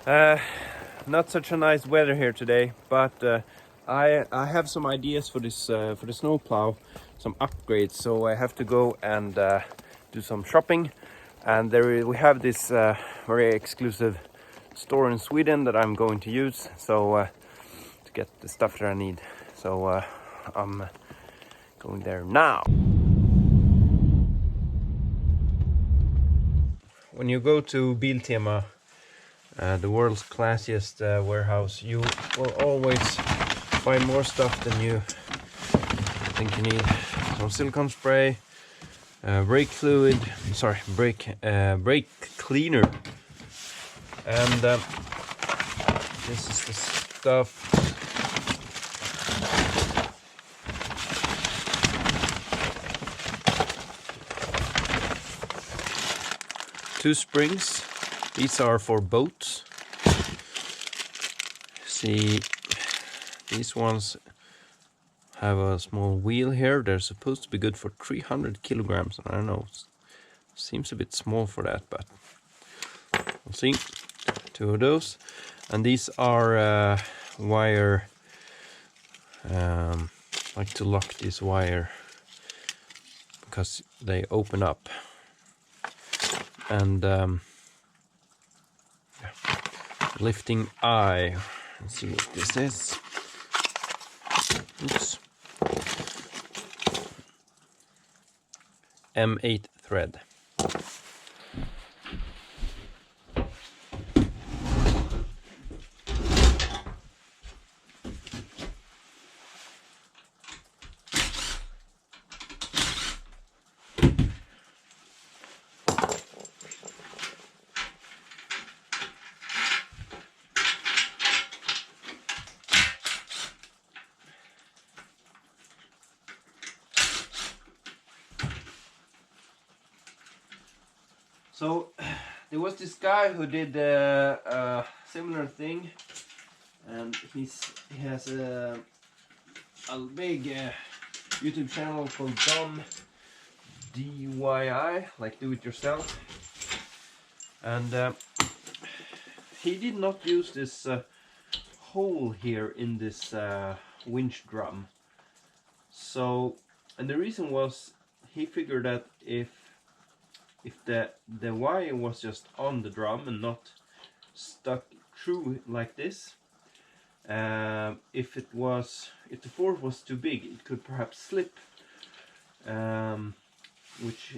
Not such a nice weather here today, but I have some ideas for this for the snowplow, some upgrades. So I have to go and do some shopping, and we have this very exclusive store in Sweden that I'm going to use. So to get the stuff that I need. So I'm going there now. When you go to Biltema, the world's classiest warehouse, you will always find more stuff than you think you need. Some silicone spray, brake fluid, brake cleaner, and this is the stuff. Two springs. These are for boats. See, these ones have a small wheel here. They're supposed to be good for 300 kilograms. I don't know. Seems a bit small for that, but we'll see. Two of those. And these are wire, like to lock this wire because they open up. And lifting eye. Let's see what this is. Oops. M8 thread. So there was this guy who did a similar thing, and he has a big YouTube channel called Don DIY, like do it yourself, and he did not use this hole here in this winch drum. So, and the reason was he figured that if the wire was just on the drum and not stuck through like this, if the force was too big, it could perhaps slip, which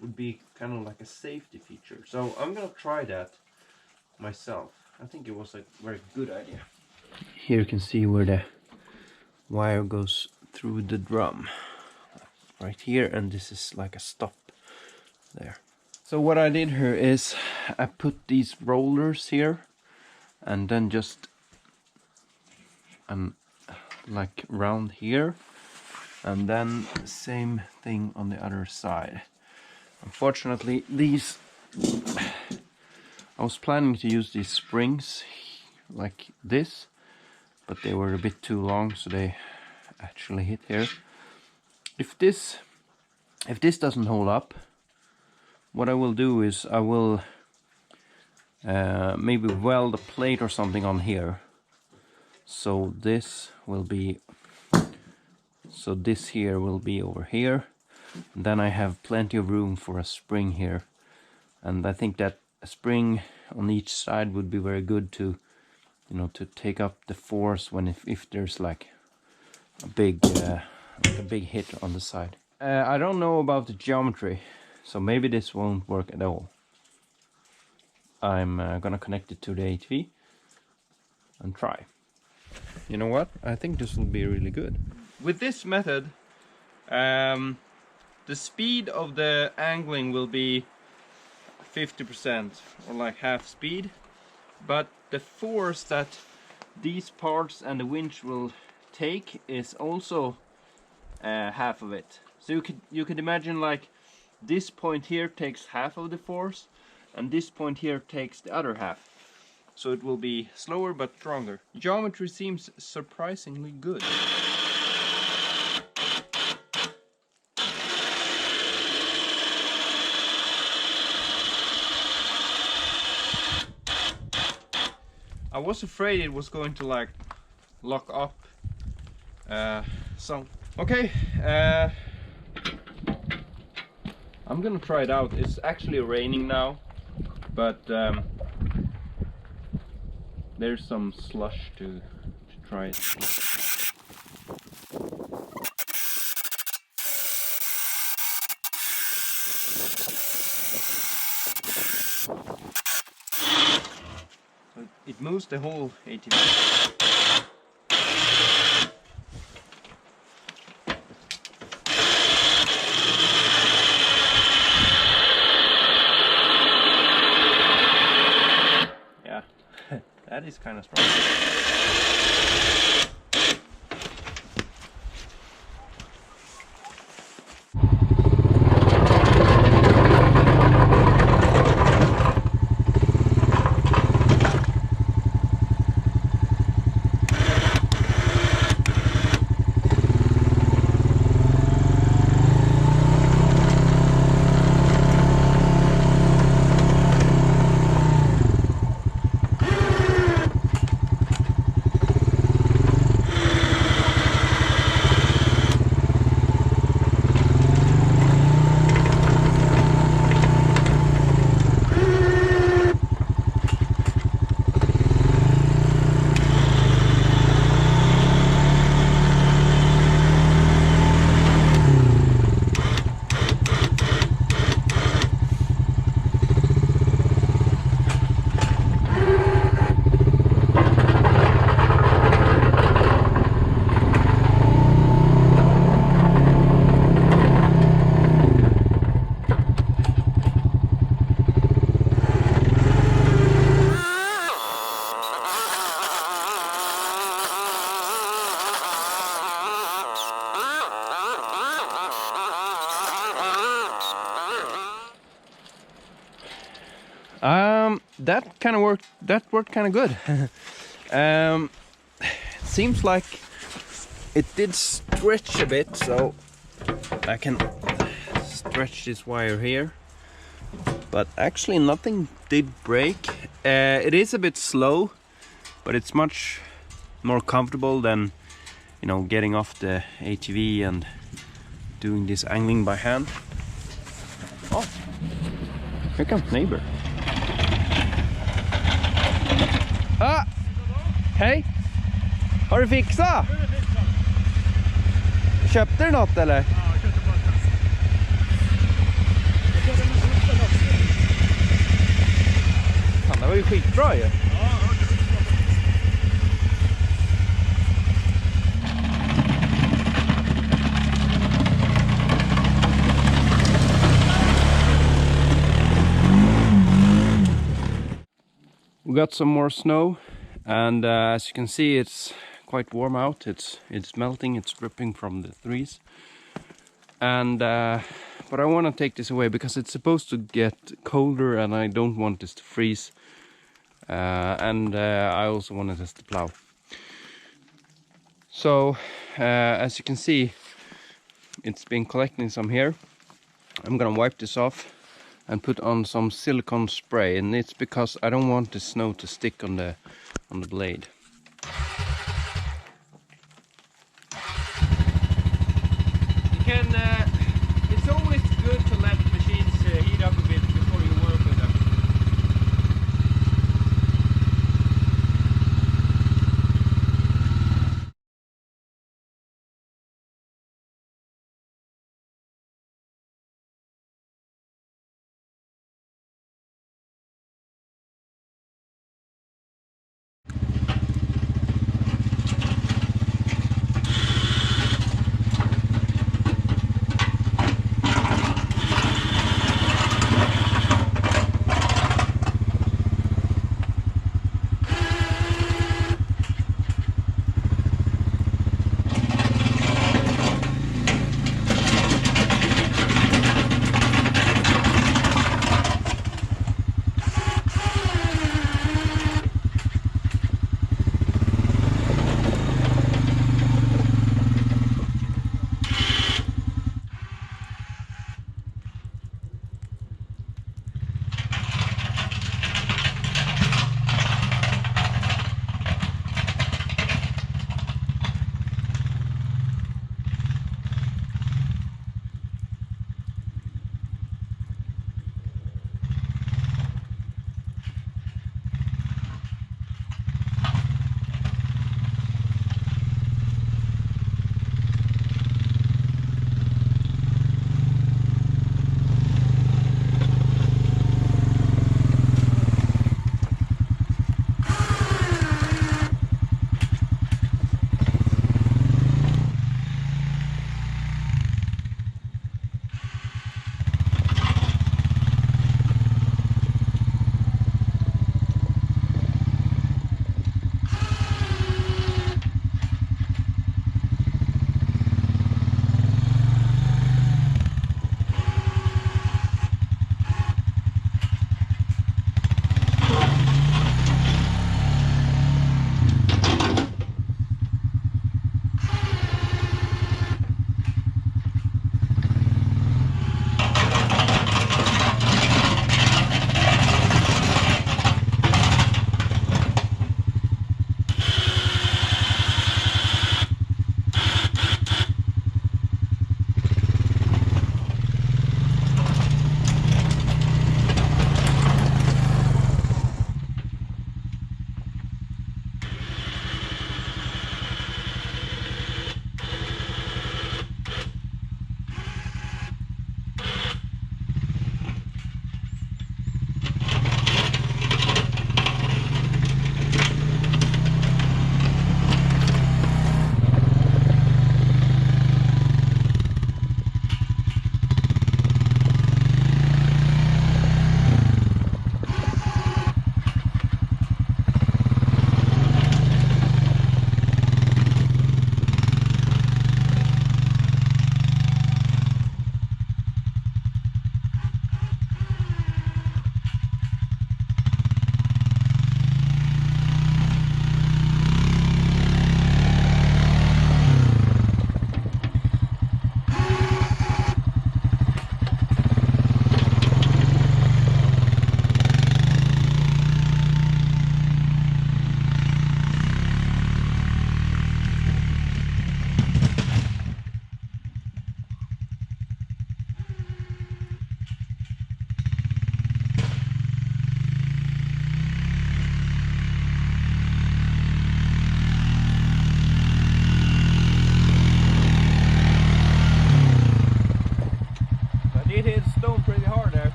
would be kind of like a safety feature. So I'm gonna try that myself. I think it was a very good idea. Here you can see where the wire goes through the drum, right here, and this is like a stop there. So what I did here is I put these rollers here and then just like round here, and then same thing on the other side. Unfortunately, these, I was planning to use these springs like this, but they were a bit too long, so they actually hit here. If this doesn't hold up, what I will do is I will maybe weld a plate or something on here. So this here will be over here. And then I have plenty of room for a spring here. And I think that a spring on each side would be very good to, to take up the force when if there's like a big hit on the side. I don't know about the geometry, so maybe this won't work at all. I'm gonna connect it to the ATV and try. You know what? I think this will be really good. With this method, the speed of the angling will be 50%, or like half speed, but the force that these parts and the winch will take is also half of it. So you could imagine like this point here takes half of the force, and this point here takes the other half. So it will be slower but stronger. Geometry seems surprisingly good. I was afraid it was going to like lock up. So okay, I'm gonna try it out. It's actually raining now, but there's some slush to try it. It moves the whole ATV. Yeah, that is kind of strong. That kind of worked. That worked kind of good. Seems like it did stretch a bit, so I can stretch this wire here. But actually, nothing did break. It is a bit slow, but it's much more comfortable than, you know, getting off the ATV and doing this angling by hand. Oh, here comes neighbor. Ah! Hej! Har du fixat? Köpte du något eller? Ja, jag köpte bara kast. Jag körde med hunden också. Fan, det var ju skitbra ju. Ja, We got some more snow, and as you can see, it's quite warm out. It's melting, it's dripping from the trees. And but I want to take this away because it's supposed to get colder, and I don't want this to freeze. And I also wanted this to plow. So as you can see, it's been collecting some here. I'm gonna wipe this off and put on some silicone spray, and it's because I don't want the snow to stick on the blade. You can it's always good to let machines heat up a bit before you work with them.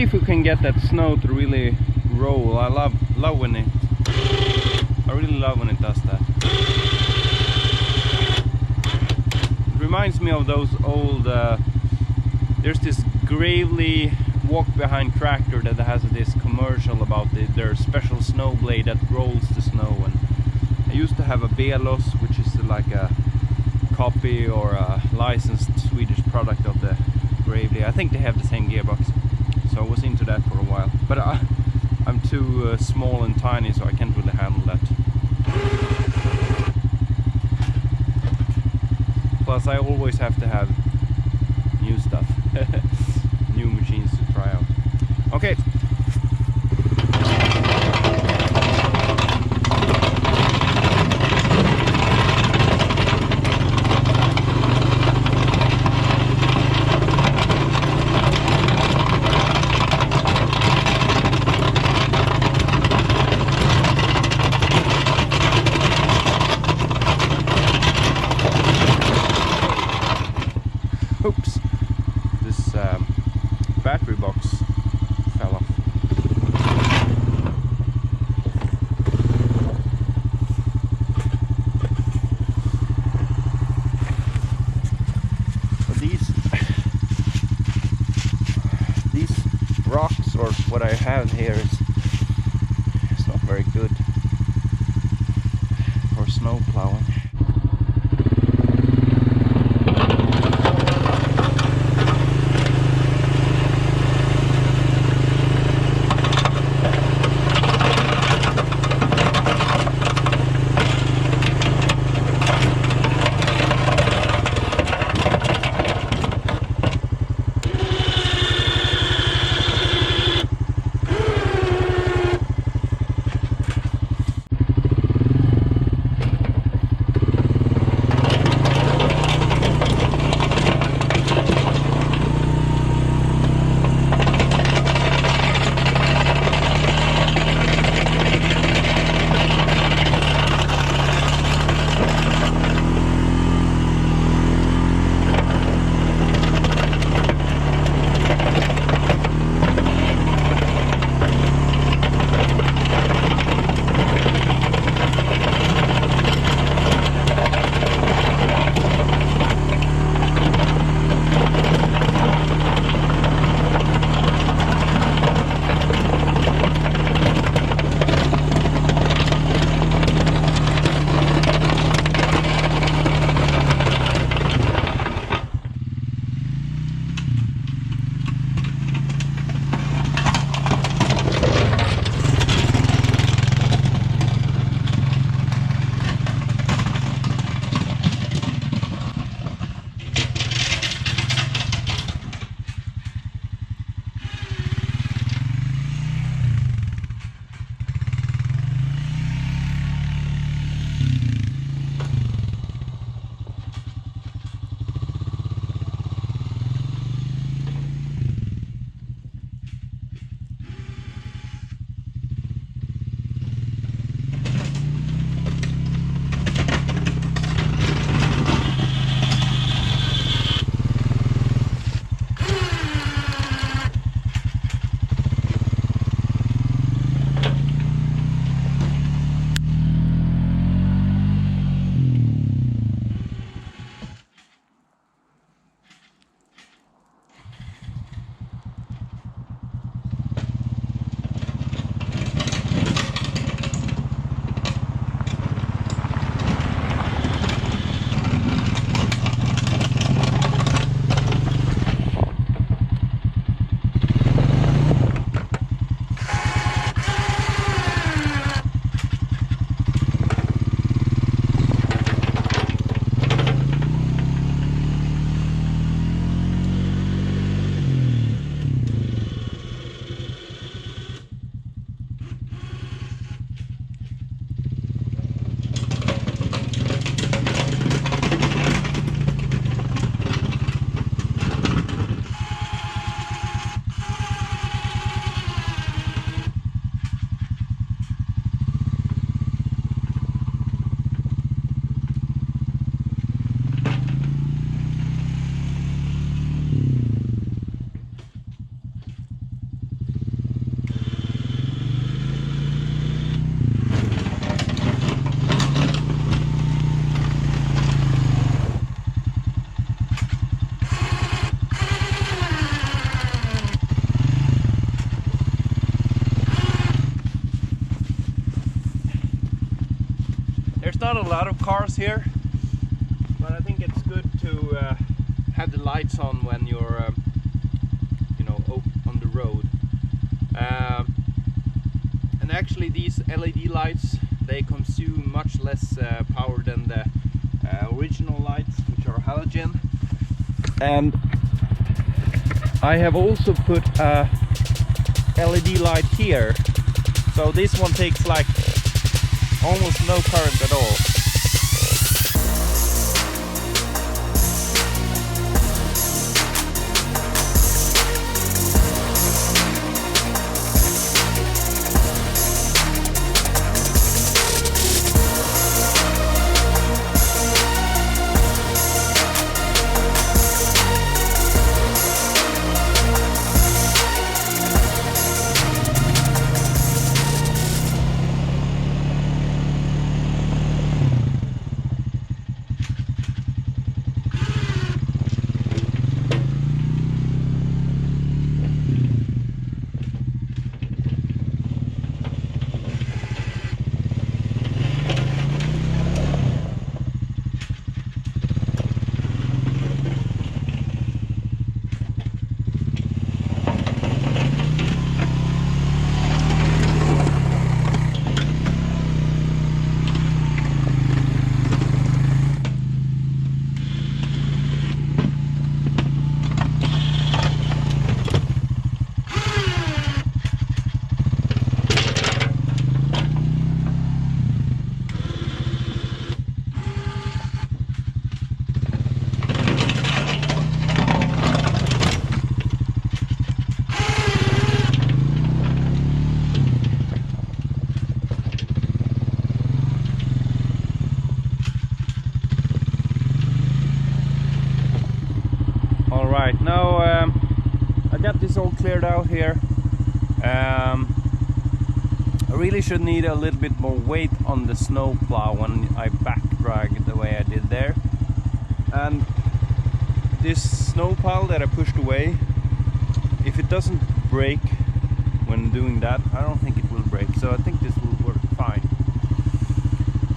see if we can get that snow to really roll. I love when it. I really love when it does that. It reminds me of those old. There's this Gravely walk behind tractor that has this commercial about their special snow blade that rolls the snow. And I used to have a Belos, which is like a copy or a licensed Swedish product of the Gravely. I think they have the same gearbox, so I was into that for a while. But I'm too small and tiny, so I can't really handle that. Plus, I always have to have new stuff, new machines to try out. Okay. Oops, this battery box fell off. But these rocks, or what I have here, it's not very good for snow plowing. There's not a lot of cars here, but I think it's good to have the lights on when you're, you know, on the road. And actually, these LED lights, they consume much less power than the original lights, which are halogen. And I have also put a LED light here, so this one takes like almost no current at all. Alright, now I got this all cleared out here. I really should need a little bit more weight on the snow plow when I back drag the way I did there. And this snow pile that I pushed away, if it doesn't break when doing that, I don't think it will break. So I think this will work fine.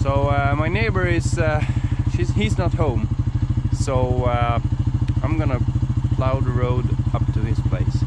So my neighbor is, he's not home. So I'm gonna plow the road up to his place.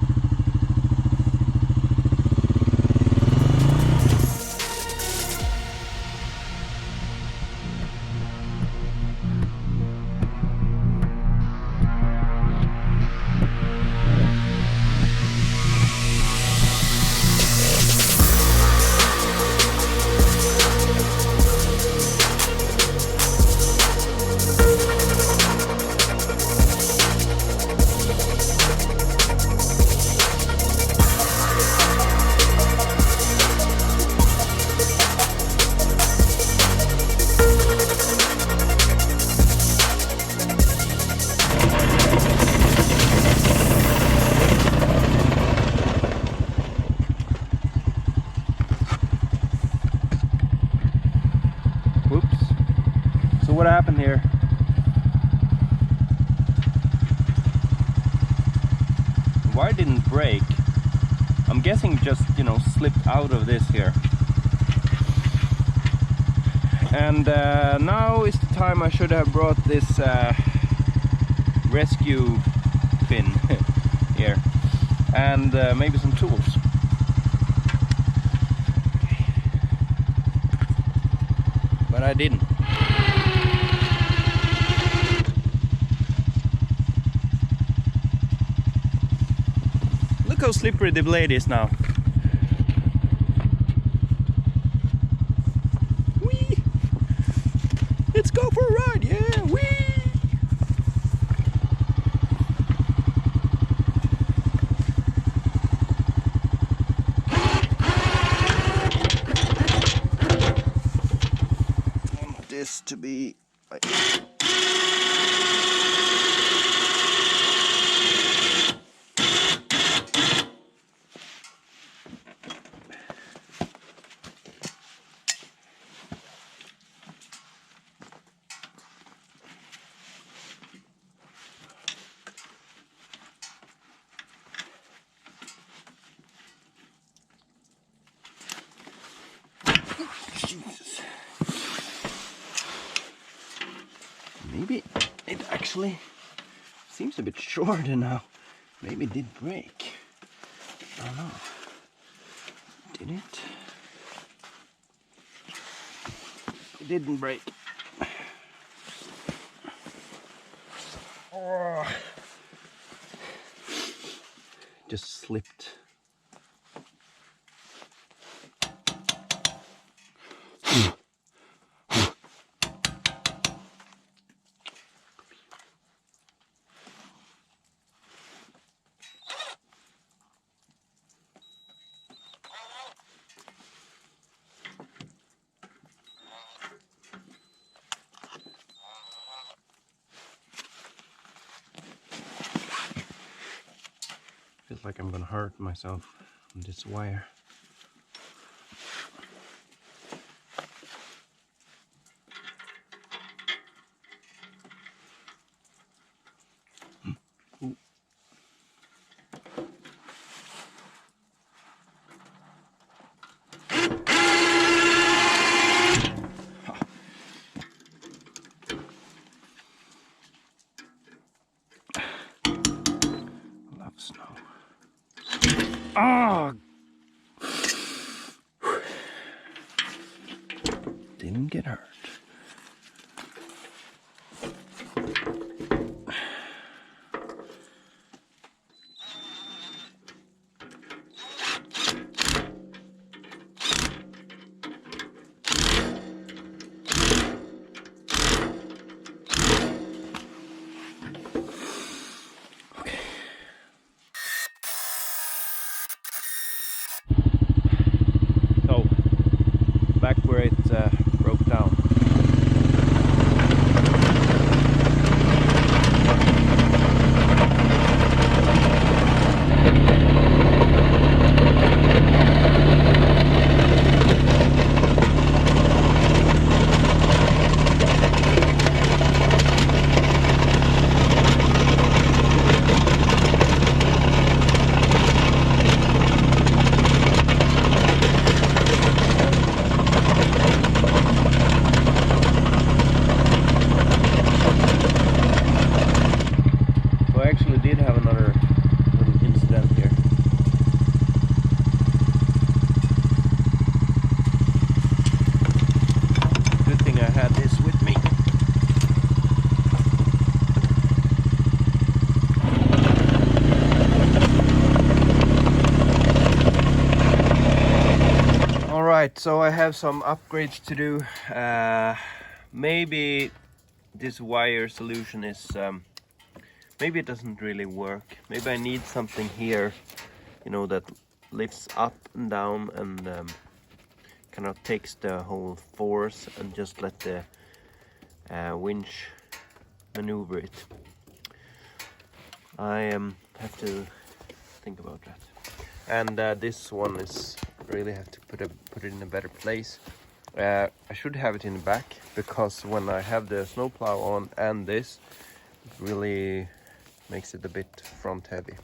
What happened here? The wire didn't break. I'm guessing just, you know, slipped out of this here. And now is the time I should have brought this rescue pin here and maybe some tools. But I didn't. Look how slippery the blade is now. Whee! Let's go for a ride, yeah! Whee! I want this to be like... Jesus. maybe it actually seems a bit shorter now. Maybe it did break. I don't know. Did it? It didn't break. Oh. Just slipped. Feels like I'm gonna hurt myself on this wire. Ooh. Love snow. Ah! Didn't get hurt. So, back where it broke down. So I actually did have another little incident here. Good thing I had this with me. Alright, so I have some upgrades to do. Maybe this wire solution is maybe it doesn't really work. Maybe I need something here, you know, that lifts up and down and kind of takes the whole force and just let the winch maneuver it. I have to think about that. And this one is really have to put it in a better place. I should have it in the back, because when I have the snowplow on and this, it really makes it a bit front heavy.